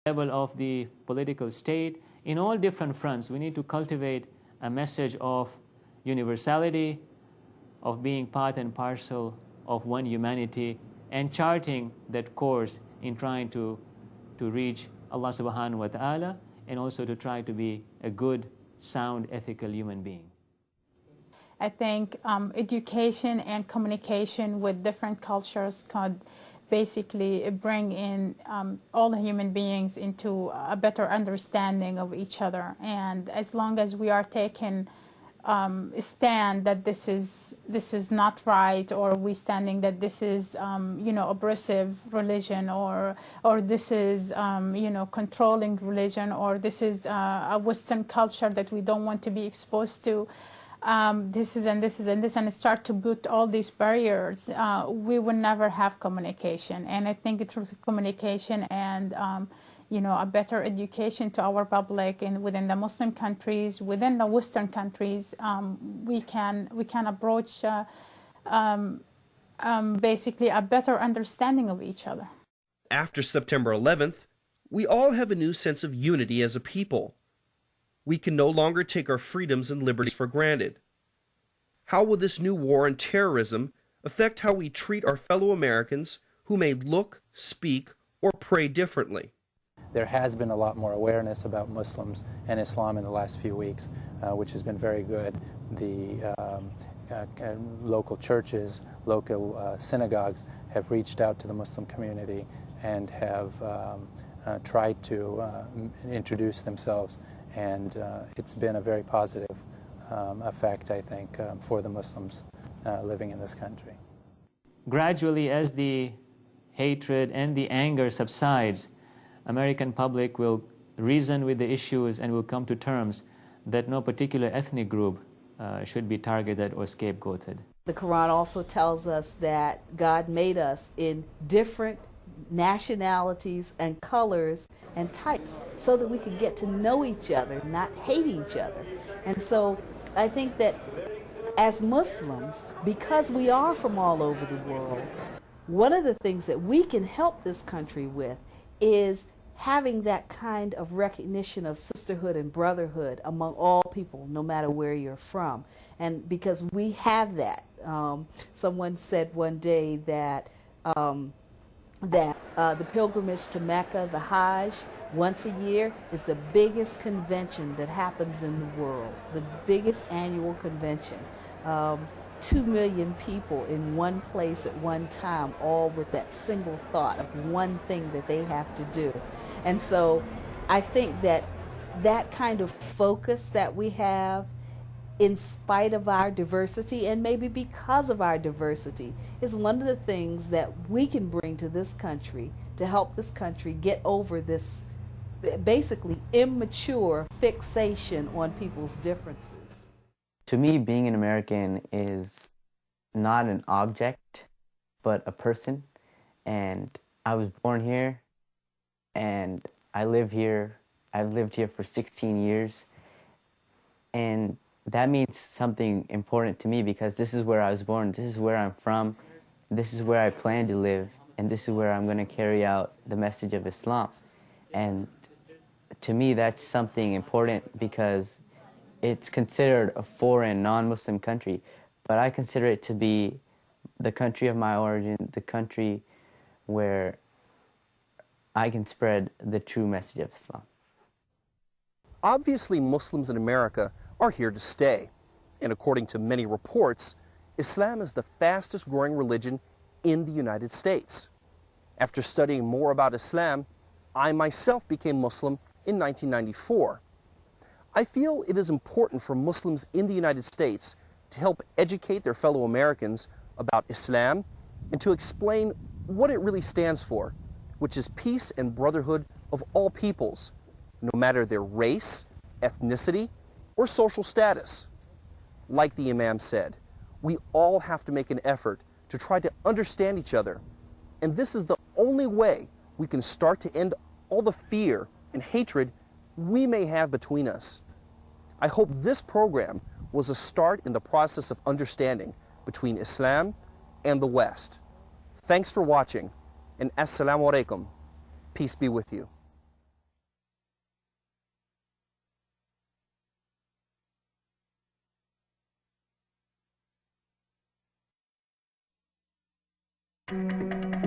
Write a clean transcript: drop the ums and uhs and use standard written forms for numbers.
level of the political state, in all different fronts, we need to cultivate a message of universality, of being part and parcel of one humanity, and charting that course in trying to reach Allah subhanahu wa ta'ala, and also to try to be a good, sound, ethical human being. I think education and communication with different cultures could basically bring in all human beings into a better understanding of each other. And as long as we are taking a stand that this is not right, or we standing that this is oppressive religion, or this is controlling religion, or this is a Western culture that we don't want to be exposed to, this is and this is and this, and start to put all these barriers, we will never have communication. And I think through communication and a better education to our public, and within the Muslim countries, within the Western countries, we can approach basically a better understanding of each other. After September 11th, we all have a new sense of unity as a people. We can no longer take our freedoms and liberties for granted. How will this new war on terrorism affect how we treat our fellow Americans who may look, speak, or pray differently? There has been a lot more awareness about Muslims and Islam in the last few weeks, which has been very good. The local churches, local synagogues have reached out to the Muslim community and have tried to introduce themselves, and it's been a very positive effect, I think, for the Muslims living in this country. Gradually, as the hatred and the anger subsides, American public will reason with the issues and will come to terms that no particular ethnic group should be targeted or scapegoated. The Quran also tells us that God made us in different nationalities and colors and types so that we could get to know each other, not hate each other. And so I think that as Muslims, because we are from all over the world, one of the things that we can help this country with is having that kind of recognition of sisterhood and brotherhood among all people, no matter where you're from. And because we have that, someone said one day that the pilgrimage to Mecca, the Hajj, once a year is the biggest convention that happens in the world, the biggest annual convention. 2 million people in one place at one time, all with that single thought of one thing that they have to do. And so I think that that kind of focus that we have, in spite of our diversity, and maybe because of our diversity, is one of the things that we can bring to this country to help this country get over this basically immature fixation on people's differences. To me, being an American is not an object, but a person. And I was born here, and I live here. I've lived here for 16 years. And that means something important to me because this is where I was born, this is where I'm from, this is where I plan to live, and this is where I'm going to carry out the message of Islam. And to me, that's something important because it's considered a foreign, non-Muslim country, but I consider it to be the country of my origin, the country where I can spread the true message of Islam. Obviously, Muslims in America are here to stay, and according to many reports, Islam is the fastest growing religion in the United States. After studying more about Islam, I myself became Muslim in 1994. I feel it is important for Muslims in the United States to help educate their fellow Americans about Islam and to explain what it really stands for, which is peace and brotherhood of all peoples, no matter their race, ethnicity, or social status. Like the Imam said, we all have to make an effort to try to understand each other, and this is the only way we can start to end all the fear and hatred we may have between us. I hope this program was a start in the process of understanding between Islam and the West. Thanks for watching, and Assalamu alaikum. Peace be with you. you.